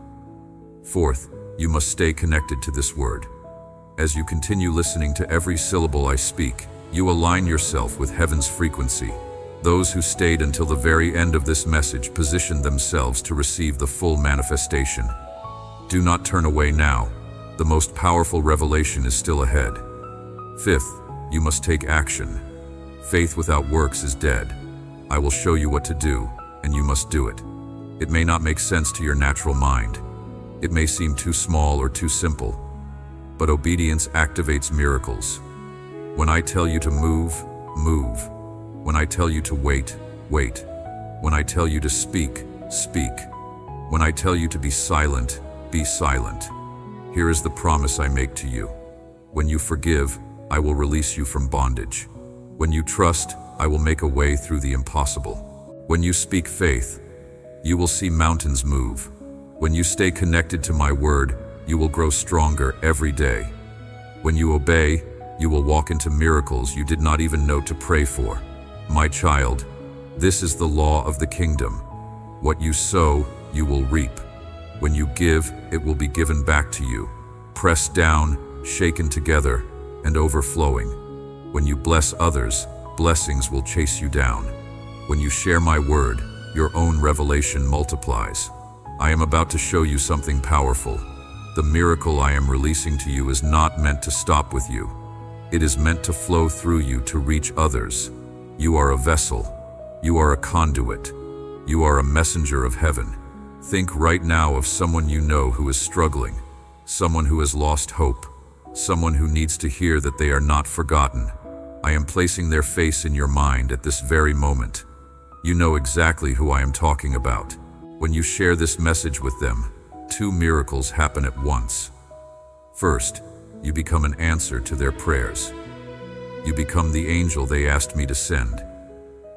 Fourth, you must stay connected to this word. As you continue listening to every syllable I speak, you align yourself with heaven's frequency. Those who stayed until the very end of this message positioned themselves to receive the full manifestation. Do not turn away now. The most powerful revelation is still ahead. Fifth, you must take action. Faith without works is dead. I will show you what to do, and you must do it. It may not make sense to your natural mind. It may seem too small or too simple, but obedience activates miracles. When I tell you to move, move. When I tell you to wait, wait. When I tell you to speak, speak. When I tell you to be silent, be silent. Here is the promise I make to you. When you forgive, I will release you from bondage. When you trust, I will make a way through the impossible. When you speak faith, you will see mountains move. When you stay connected to my word, you will grow stronger every day. When you obey, you will walk into miracles you did not even know to pray for. My child, this is the law of the kingdom. What you sow, you will reap. When you give, it will be given back to you, pressed down, shaken together, and overflowing. When you bless others, blessings will chase you down. When you share my word, your own revelation multiplies. I am about to show you something powerful. The miracle I am releasing to you is not meant to stop with you. It is meant to flow through you to reach others. You are a vessel. You are a conduit. You are a messenger of heaven. Think right now of someone you know who is struggling, someone who has lost hope, someone who needs to hear that they are not forgotten. I am placing their face in your mind at this very moment. You know exactly who I am talking about. When you share this message with them, two miracles happen at once. First, you become an answer to their prayers. You become the angel they asked me to send.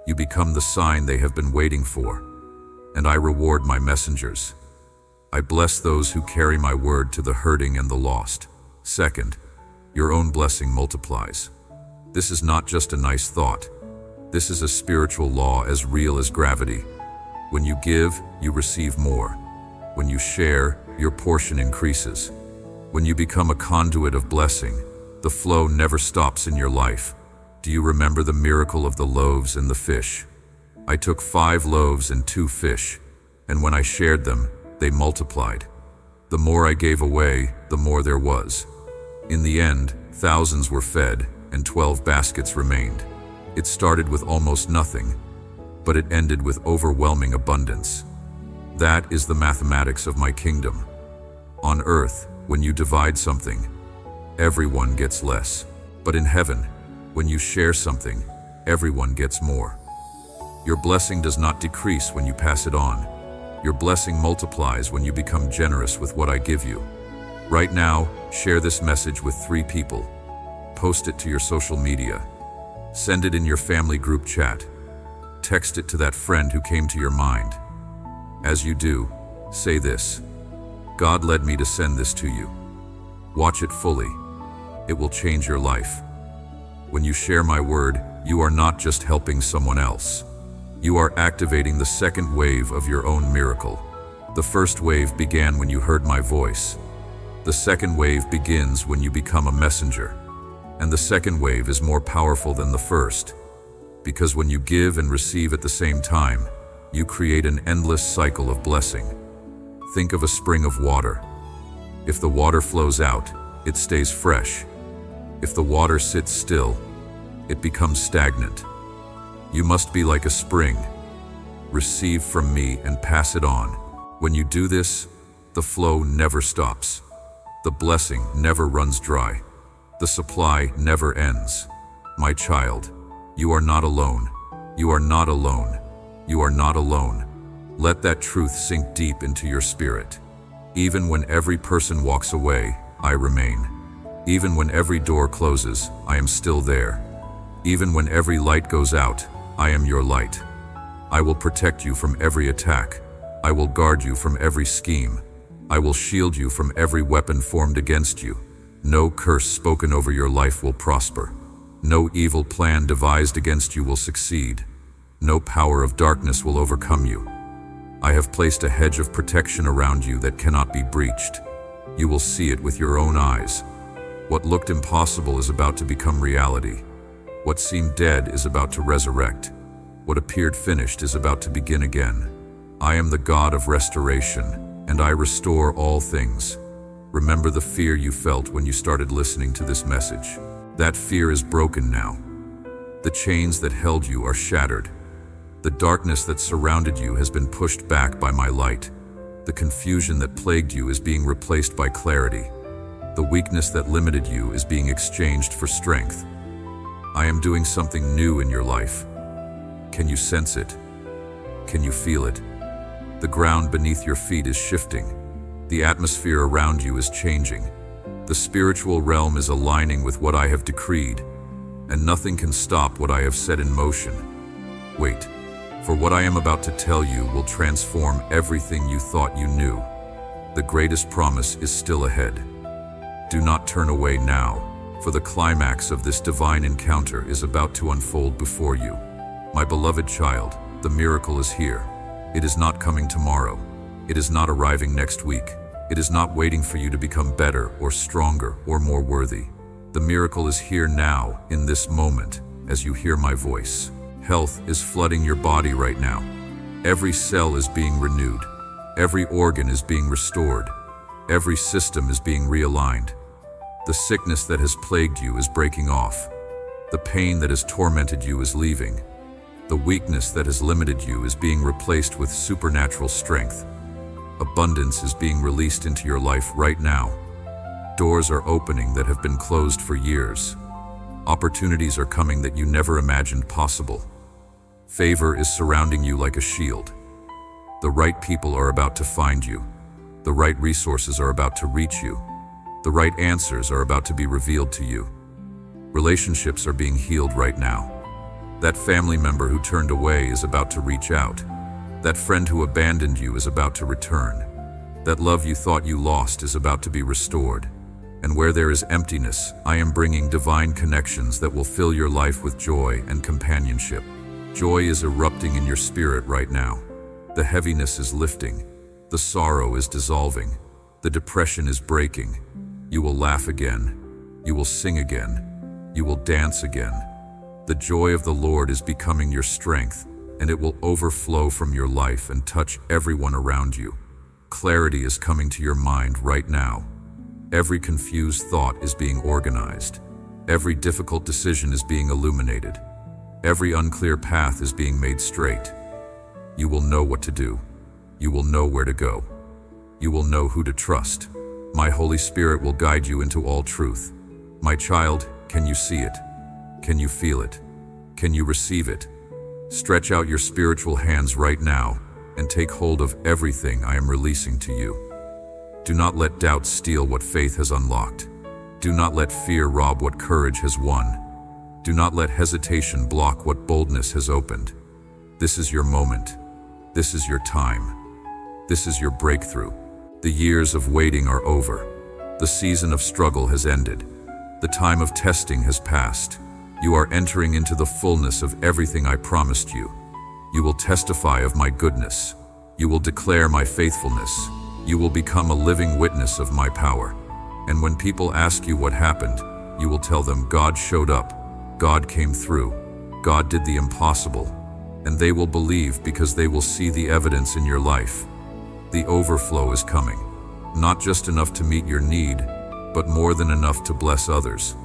You become the sign they have been waiting for. And I reward my messengers. I bless those who carry my word to the hurting and the lost. Second, your own blessing multiplies. This is not just a nice thought. This is a spiritual law as real as gravity. When you give, you receive more. When you share, your portion increases. When you become a conduit of blessing, the flow never stops in your life. Do you remember the miracle of the loaves and the fish? I took 5 loaves and 2 fish, and when I shared them, they multiplied. The more I gave away, the more there was. In the end, thousands were fed, and 12 baskets remained. It started with almost nothing, but it ended with overwhelming abundance. That is the mathematics of my kingdom. On earth, when you divide something, everyone gets less. But in heaven, when you share something, everyone gets more. Your blessing does not decrease when you pass it on. Your blessing multiplies when you become generous with what I give you. Right now, share this message with 3 people. Post it to your social media. Send it in your family group chat. Text it to that friend who came to your mind. As you do, say this: God led me to send this to you. Watch it fully. It will change your life. When you share my word, you are not just helping someone else. You are activating the second wave of your own miracle. The first wave began when you heard my voice. The second wave begins when you become a messenger. And the second wave is more powerful than the first. Because when you give and receive at the same time, you create an endless cycle of blessing. Think of a spring of water. If the water flows out, it stays fresh. If the water sits still, it becomes stagnant. You must be like a spring. Receive from me and pass it on. When you do this, the flow never stops. The blessing never runs dry. The supply never ends. My child, you are not alone. You are not alone. You are not alone. Let that truth sink deep into your spirit. Even when every person walks away, I remain. Even when every door closes, I am still there. Even when every light goes out, I am your light. I will protect you from every attack. I will guard you from every scheme. I will shield you from every weapon formed against you. No curse spoken over your life will prosper. No evil plan devised against you will succeed. No power of darkness will overcome you. I have placed a hedge of protection around you that cannot be breached. You will see it with your own eyes. What looked impossible is about to become reality. What seemed dead is about to resurrect. What appeared finished is about to begin again. I am the God of restoration, and I restore all things. Remember the fear you felt when you started listening to this message. That fear is broken now. The chains that held you are shattered. The darkness that surrounded you has been pushed back by my light. The confusion that plagued you is being replaced by clarity. The weakness that limited you is being exchanged for strength. I am doing something new in your life. Can you sense it? Can you feel it? The ground beneath your feet is shifting. The atmosphere around you is changing. The spiritual realm is aligning with what I have decreed, and nothing can stop what I have set in motion. Wait, for what I am about to tell you will transform everything you thought you knew. The greatest promise is still ahead. Do not turn away now, for the climax of this divine encounter is about to unfold before you. My beloved child, the miracle is here. It is not coming tomorrow. It is not arriving next week. It is not waiting for you to become better or stronger or more worthy. The miracle is here now, in this moment, as you hear my voice. Health is flooding your body right now. Every cell is being renewed. Every organ is being restored. Every system is being realigned. The sickness that has plagued you is breaking off. The pain that has tormented you is leaving. The weakness that has limited you is being replaced with supernatural strength. Abundance is being released into your life right now. Doors are opening that have been closed for years. Opportunities are coming that you never imagined possible. Favor is surrounding you like a shield. The right people are about to find you. The right resources are about to reach you. The right answers are about to be revealed to you. Relationships are being healed right now. That family member who turned away is about to reach out. That friend who abandoned you is about to return. That love you thought you lost is about to be restored. And where there is emptiness, I am bringing divine connections that will fill your life with joy and companionship. Joy is erupting in your spirit right now. The heaviness is lifting. The sorrow is dissolving. The depression is breaking. You will laugh again. You will sing again. You will dance again. The joy of the Lord is becoming your strength, and it will overflow from your life and touch everyone around you. Clarity is coming to your mind right now. Every confused thought is being organized. Every difficult decision is being illuminated. Every unclear path is being made straight. You will know what to do. You will know where to go. You will know who to trust. My Holy Spirit will guide you into all truth. My child, can you see it? Can you feel it? Can you receive it? Stretch out your spiritual hands right now and take hold of everything I am releasing to you. Do not let doubt steal what faith has unlocked. Do not let fear rob what courage has won. Do not let hesitation block what boldness has opened. This is your moment. This is your time. This is your breakthrough. The years of waiting are over. The season of struggle has ended. The time of testing has passed. You are entering into the fullness of everything I promised you. You will testify of my goodness. You will declare my faithfulness. You will become a living witness of my power. And when people ask you what happened, you will tell them God showed up. God came through. God did the impossible. And they will believe because they will see the evidence in your life. The overflow is coming. Not just enough to meet your need, but more than enough to bless others.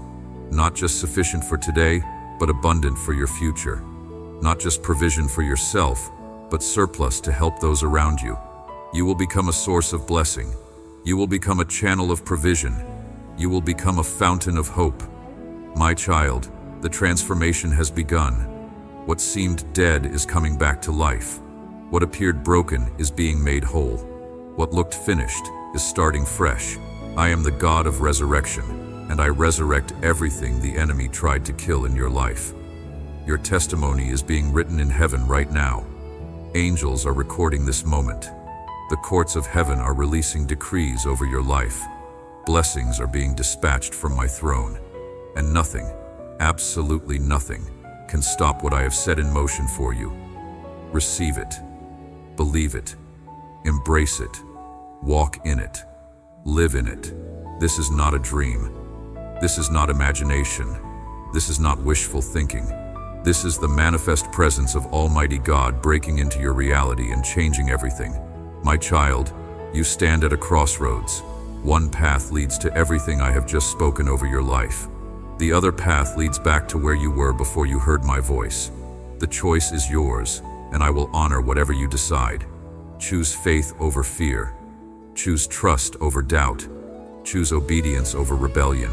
Not just sufficient for today, but abundant for your future. Not just provision for yourself, but surplus to help those around you. You will become a source of blessing. You will become a channel of provision. You will become a fountain of hope. My child, the transformation has begun. What seemed dead is coming back to life. What appeared broken is being made whole. What looked finished is starting fresh. I am the God of resurrection, and I resurrect everything the enemy tried to kill in your life. Your testimony is being written in heaven right now. Angels are recording this moment. The courts of heaven are releasing decrees over your life. Blessings are being dispatched from my throne. And nothing, absolutely nothing, can stop what I have set in motion for you. Receive it. Believe it. Embrace it. Walk in it. Live in it. This is not a dream. This is not imagination. This is not wishful thinking. This is the manifest presence of Almighty God breaking into your reality and changing everything. My child, you stand at a crossroads. One path leads to everything I have just spoken over your life. The other path leads back to where you were before you heard my voice. The choice is yours, and I will honor whatever you decide. Choose faith over fear. Choose trust over doubt. Choose obedience over rebellion.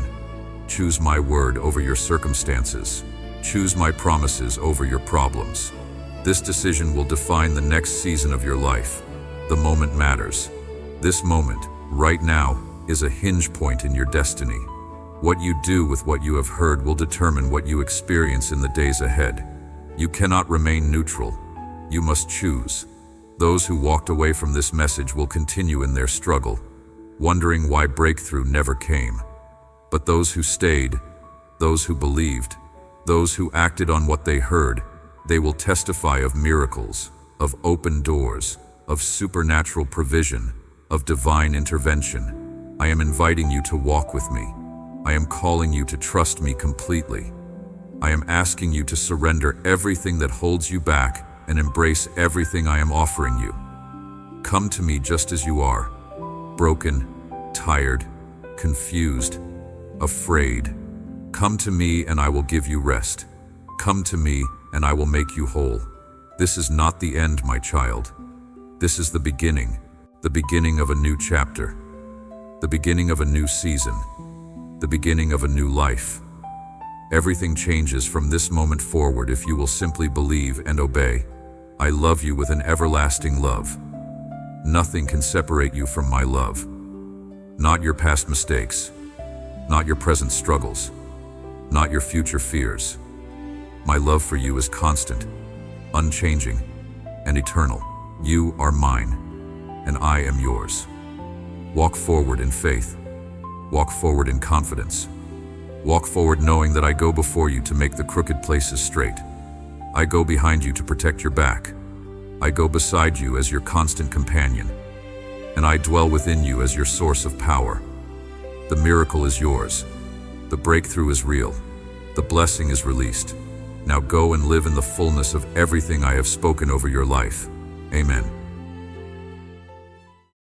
Choose my word over your circumstances. Choose my promises over your problems. This decision will define the next season of your life. The moment matters. This moment, right now, is a hinge point in your destiny. What you do with what you have heard will determine what you experience in the days ahead. You cannot remain neutral. You must choose. Those who walked away from this message will continue in their struggle, wondering why breakthrough never came. But those who stayed, those who believed, those who acted on what they heard, they will testify of miracles, of open doors, of supernatural provision, of divine intervention. I am inviting you to walk with me. I am calling you to trust me completely. I am asking you to surrender everything that holds you back and embrace everything I am offering you. Come to me just as you are, broken, tired, confused, afraid. Come to me and I will give you rest. Come to me and I will make you whole. This is not the end, my child. This is the beginning of a new chapter, the beginning of a new season, the beginning of a new life. Everything changes from this moment forward if you will simply believe and obey. I love you with an everlasting love. Nothing can separate you from my love. Not your past mistakes, not your present struggles, not your future fears. My love for you is constant, unchanging, and eternal. You are mine, and I am yours. Walk forward in faith. Walk forward in confidence. Walk forward knowing that I go before you to make the crooked places straight. I go behind you to protect your back. I go beside you as your constant companion, and I dwell within you as your source of power. The miracle is yours. The breakthrough is real. The blessing is released. Now go and live in the fullness of everything I have spoken over your life. Amen.